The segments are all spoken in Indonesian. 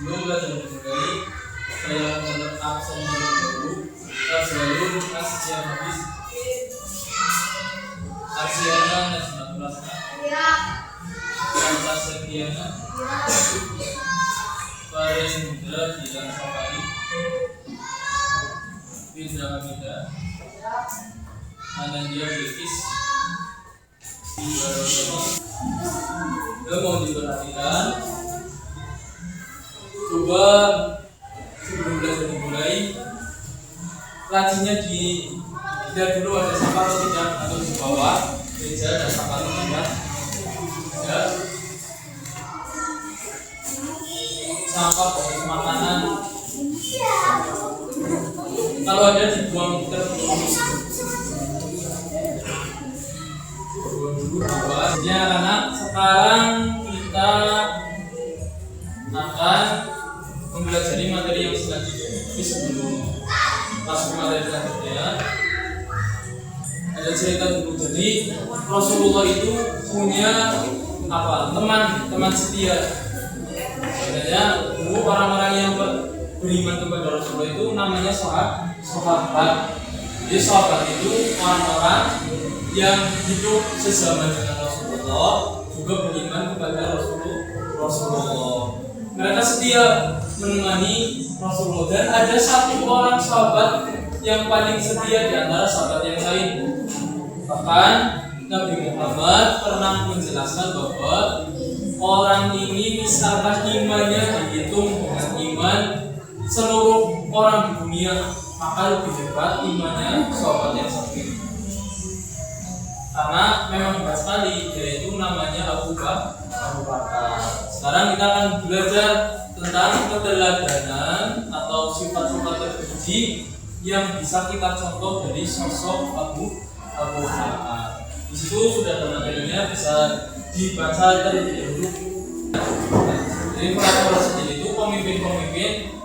sebelum belajar memulai, saya mencatat absen dulu. Selalu kasihan habis. Aksiana nasional kelasnya. Kata Sekiana. Parendra Bilang Safari. Fitra Hamida. Anandia Bilkis. Mohon diperhatikan. Coba sebelum belajar dimulai, rajinnya dilihat dulu ada sapa atau tidak, atau di bawah meja ada sapa atau tidak. Ya. Sampah bekas makanan. Kalau ada dibuang terus. Ya anak, sekarang kita akan mempelajari materi yang selanjutnya. Tapi sebelum masuk ke materi selanjutnya, ada cerita dulu. Jadi Rasulullah itu punya teman setia. Sebenarnya dulu orang-orang yang beriman kepada Rasulullah itu namanya sahabat. Jadi sahabat itu orang-orang yang hidup sezaman dengan Rasulullah, juga beriman kepada Rasulullah. Mereka setia menemani Rasulullah, dan ada satu orang sahabat yang paling setia di antara sahabat yang lain. Bahkan Nabi Muhammad pernah menjelaskan bahwa orang ini misalkan imannya dihitung dengan iman seluruh orang di dunia, maka lebih hebat imannya sahabat yang satu ini. Karena memang hebat sekali, yaitu namanya Abu Bakar. Sekarang kita akan belajar tentang keteladanan atau sifat-sifat terpuji yang bisa kita contoh dari sosok Abu Bakar. Di situ sudah ada materinya, bisa dibaca terlebih dahulu. Jadi para sendiri itu pemimpin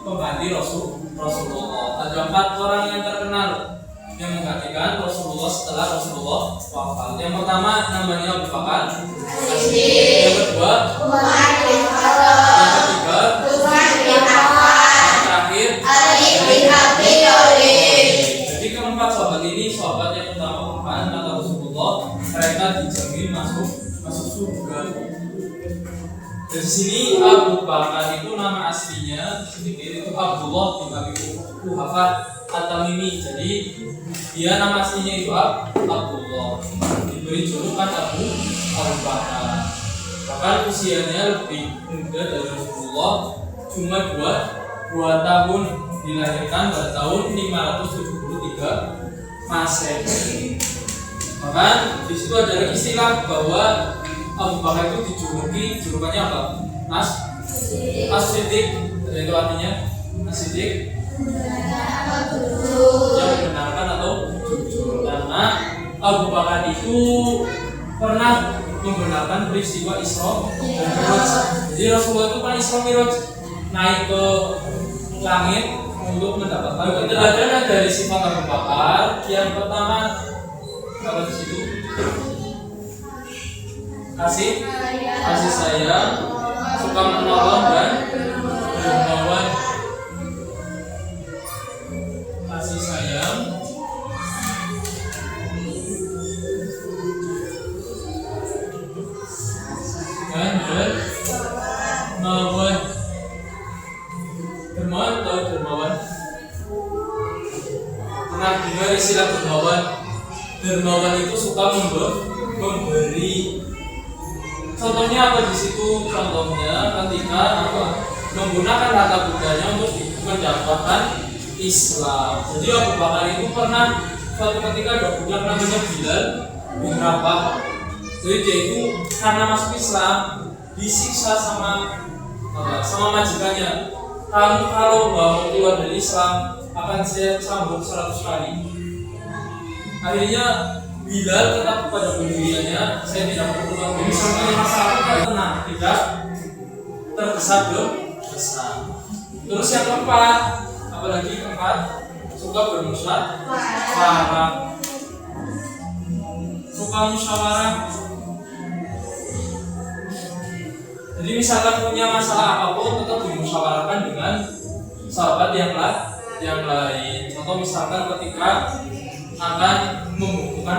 pengganti Rasulullah. Ada 4 orang yang terkenal yang menggantikan Rasulullah setelah Rasulullah wafat. Yang pertama namanya Abu Bakar. Yang kedua Umar bin Khattab. Yang ketiga Utsman bin Affan. Yang terakhir Ali bin Abi Thalib. Jadi keempat sahabat ini sahabat yang pertama kata Rasulullah, mereka dijamin masuk surga. Dari sini Abu Bakar itu nama aslinya sedikit itu Abdullah bin Abi Quhafa At-Tamimi. Jadi dia nama aslinya itu Abdullah, diberi julukan Abu Bakar. Bahkan usianya lebih muda dari Rasulullah, cuma 2 tahun, dilahirkan pada tahun 573 Masehi. Bahkan di situ ada istilah bahwa Abu Bakar itu julukannya apa? As-Siddiq. Itu artinya As-Siddiq yang membenarkan atau jujur. Karena Abu Bakar itu pernah membenarkan peristiwa Isra dan Mi'raj. Jadi Rasulullah itu pernah Isra Mi'raj, naik ke langit untuk mendapatkan keteladanan dari sifat Abu Bakar. Yang pertama apa di situ? Kasih sayang, suka menolong dan dermawan. Kasih sayang, dan dermawan. Dermawan atau dermawan? Pernah dengar istilah dermawan? Dermawan itu suka memberi. Contohnya apa di situ? Contohnya ketika menggunakan harta bendanya untuk mendapatkan Islam. Jadi Abu Bakar itu pernah suatu ketika ada budak namanya Bilal bin Rabah. Jadi dia itu karena masuk Islam disiksa sama majikannya. Kamu kalau mau keluar dari Islam akan saya sambung 100 kali. Akhirnya Bilal tetap pada pendiriannya, saya tidak berubah. Jadi sampai masalah tenang, tidak tergesa-gesa. Terus yang keempat, apalagi keempat, suka bermusyawarah. Suka musyawarah. Jadi misalkan punya masalah apapun tetap bermusyawarah. dimusyawarahkan dengan sahabat yang lain. Contoh misalkan ketika akan membukukan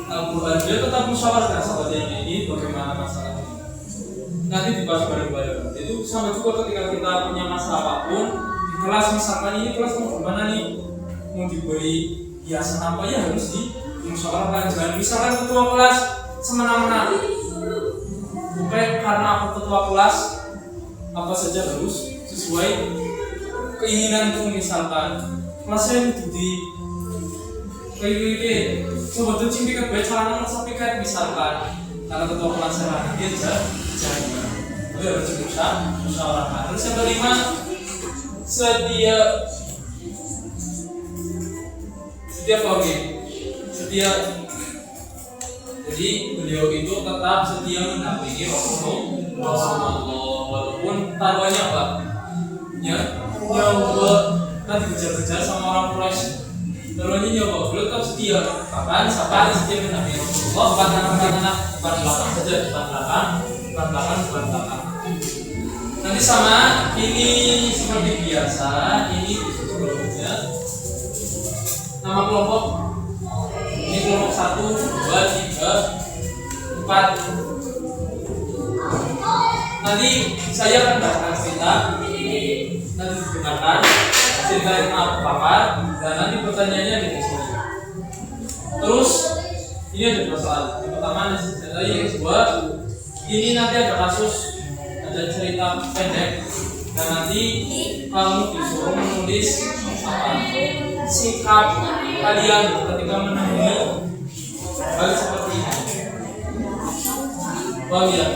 Al-Quran, dia tetap musyawarahkan sahabat yang ini bagaimana masalahnya. Nanti dibahas bareng-bareng. Itu sama juga ketika kita punya masalah apapun di kelas, misalkan ini kelas mau gimana nih, mau diberi hiasan apa ya harus dimusyawarahkan. Jangan misalkan ketua kelas semena-mena, bukan karena aku ketua kelas apa saja harus sesuai keinginanku. Misalkan kelasnya itu di kayak coba tuh cimpi ke celana sampai kan misalkan karena ketua kelas dia jangan itu harus musyawarahkan. Terus yang kelima, setia jadi beliau itu tetap setia mendampingi Rasulullah walaupun taruhannya apa nyawa kan dikejar-kejar sama orang Quraisy. Taruhannya nyawa, beliau tetap setia. Kapan setia mendampingi Rasulullah, bukan anak depan belakang saja, depan belakang. Nanti sama ini seperti biasa, ini kelompoknya nama kelompok ini kelompok 1, 2, 3, 4. Nanti saya akan bacakan cerita, nanti didengarkan cerita tentang Abu Bakar, dan nanti pertanyaannya di sini. Terus ini ada dua soal. Yang pertama cerita, yang kedua ini nanti ada kasus, ada cerita pendek, dan nanti kamu disuruh menulis sikap kalian ketika menangani hal seperti ini. Paham ya?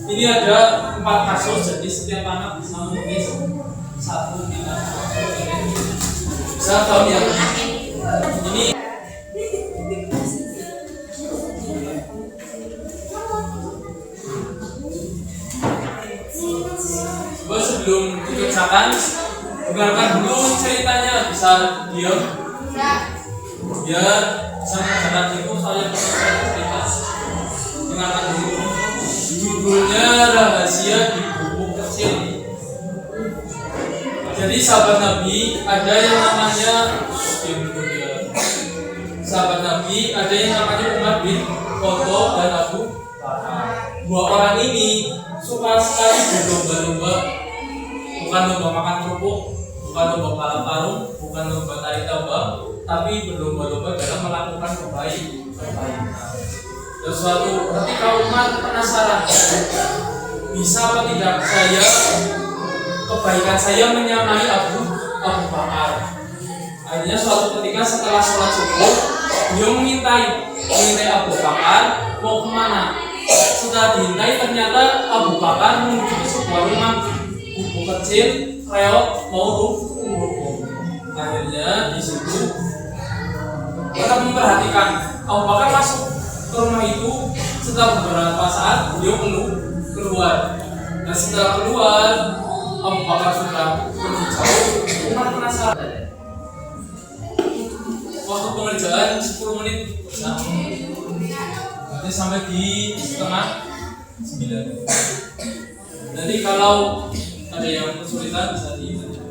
Ini ada 4 kasus, jadi setiap anak bisa menulis 1 bidang. Bisa paham ya? Ini sebelum dikerjakan, dengarkan dulu ceritanya, bisa diam biar bisa mengerjakan itu. Saya cerita, dengarkan dulu. Judulnya Rahasia di Gubuk Kecil. Jadi sahabat Nabi ada yang namanya Umar bin Khattab dan Abu Bakar. Dua orang ini suka sekali berlomba-lomba, bukan lomba makan kerupuk, bukan lomba balap karung, bukan lomba tarik tambang, tapi berlomba-lomba dalam melakukan kebaikan. Dan suatu ketika Umar penasaran, bisa apa tidak kebaikan saya menyamai Abu Bakar. Akhirnya suatu ketika setelah sholat subuh, beliau mengintai Abu Bakar mau kemana. Setelah diintai ternyata Abu Bakar menuju ke sebuah rumah gubuk kecil, reot mau rubuh. Akhirnya di situ tetap memperhatikan. Abu Bakar masuk ke rumah itu. Setelah beberapa saat beliau keluar. Dan setelah keluar, Abu Bakar sudah pergi jauh. Umar penasaran. Waktu pengerjaan 10 menit nanti sampai di setengah 9. Nanti kalau ada yang kesulitan bisa ditanya.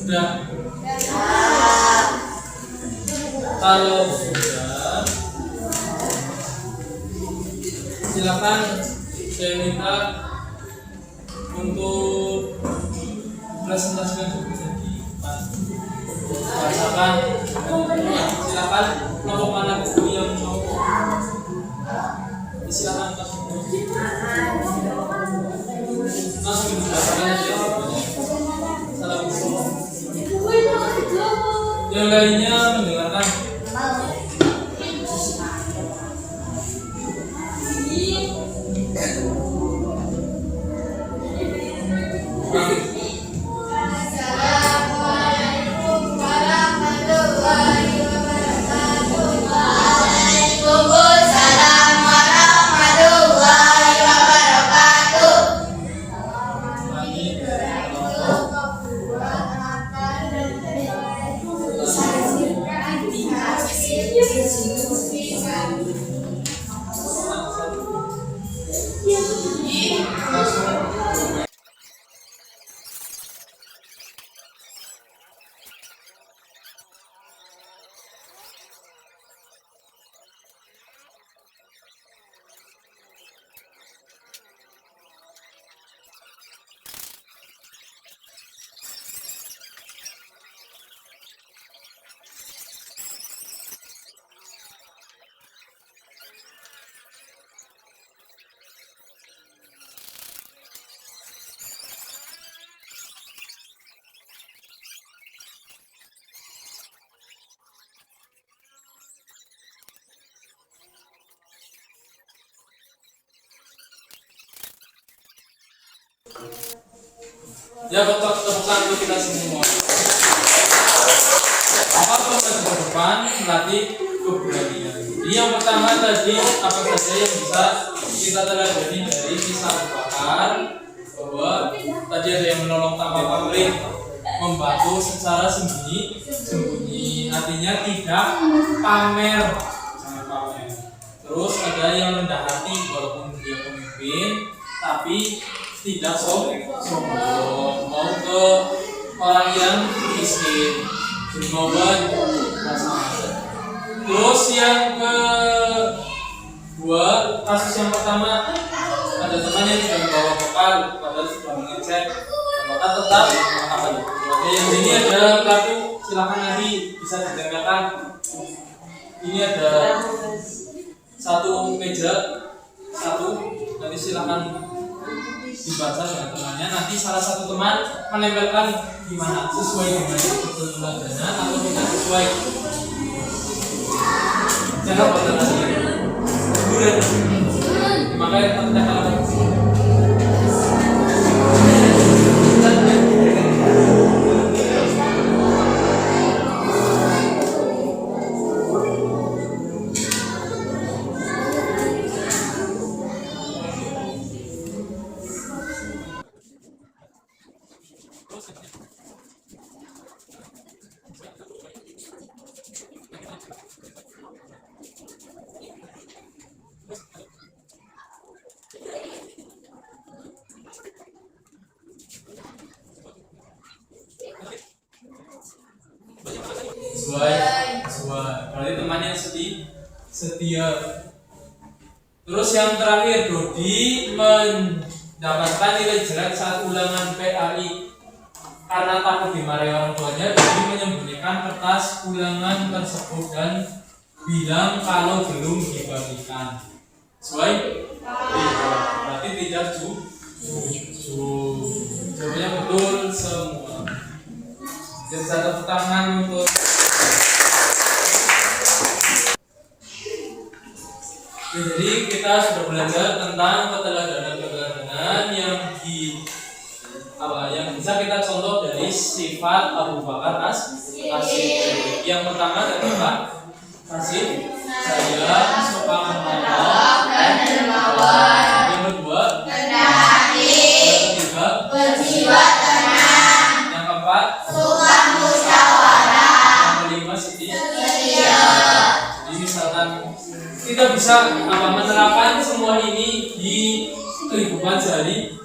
Sudah. Kalau sudah, silakan saya minta untuk presentasikan juga di depan. Bacakan, silakan kelompok mana dulu yang mau. Silakan langsung dibacakan aja. Salam. Yang lainnya mendengarkan. Ya, tepuk tangan untuk kita semua. Apa pemain depan melatih keberanian? Yang pertama tadi apa saja yang bisa kita teladani dari kisah Abu Bakar, bahwa tadi ada yang menolong tanpa pamrih, membantu secara sembunyi, artinya tidak pamer, jangan pamer. Terus ada yang rendah hati walaupun dia pemimpin, tapi tidak sombong, mau ke orang yang miskin, berkorban pasangan. Terus yang kedua, kasus yang pertama, ada teman yang tidak membawa bekal, padahal sudah mengecek, maka tetap apa ya? Oke, yang ini ada pelaku, silakan nanti bisa didengarkan. Ini ada satu meja, nanti silakan dibaca dengan temannya. Nanti salah satu teman menempelkan gimana sesuai dengan ketentuan dana atau tidak sesuai. Jangan pada hasilnya bulan. Makanya kita kalau sesuai. Berarti temannya setia. Terus yang terakhir, Dodi mendapatkan nilai jelek saat ulangan PAI karena takut dimarahi orang tuanya. Dodi menyembunyikan kertas ulangan tersebut dan bilang kalau belum dibagikan. Sesuai? Berarti tidak jawabannya betul semua. Jadi satu tangan untuk jadi kita sudah belajar tentang keteladanan yang bisa kita contoh dari sifat Abu Bakar As-Siddiq. Yang pertama adalah kasih sayang, suka menolong dan dermawan. Yang kedua rendah hati. Yang ketiga berjiwa tenang. Yang keempat suka musyawarah. Yang kelima setia. Jadi misalkan kita bisa menerapkan semua ini di kehidupan sehari-hari.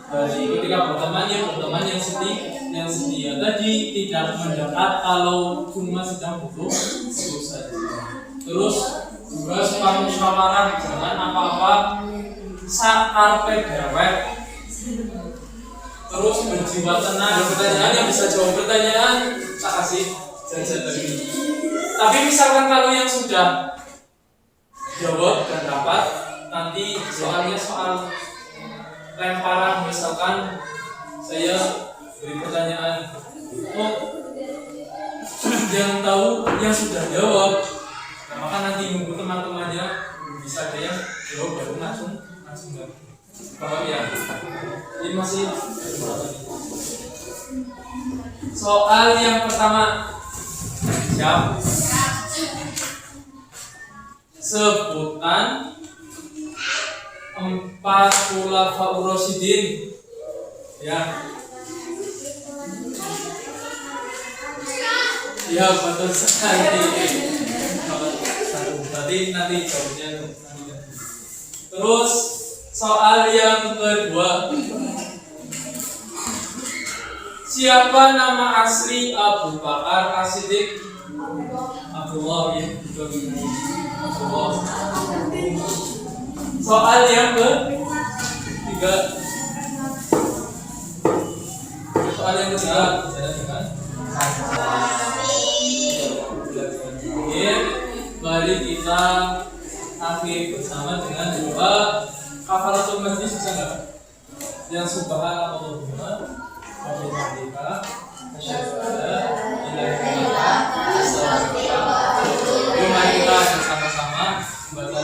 Ketika berteman yang setia. Tadi tidak mendekat kalau cuma sedang butuh saja. Terus juga musyawarah, jangan apa-apa sakarpe dewek. Terus berjiwa tenang. Pertanyaan yang bisa jawab pertanyaan, saya kasih jajan lagi. Tapi misalkan kalau yang sudah jawab dan dapat, nanti soalnya soal lemparan, misalkan saya beri pertanyaan, oh yang tahu yang sudah jawab, nah, maka nanti nunggu teman-temannya bisa ada yang jawab baru langsung nggak. Paham ya? Ini masih soal yang pertama. Siap. Sebutan 4 khulafaur rasyidin. Ya. Ya, betul sekali. Nanti jawabnya nanti. Terus soal yang kedua, siapa nama asli Abu Bakar As-Siddiq? Abdullah ya, Abdullah. Soal yang ketiga, mari kita akhiri bersama dengan doa kafaratul majlis, bisa nggak? Yang subhanallah wa bihamdika asyhadu an la ilaha illa anta astaghfiruka wa atubu ilaik. Mari kita bersama-sama membaca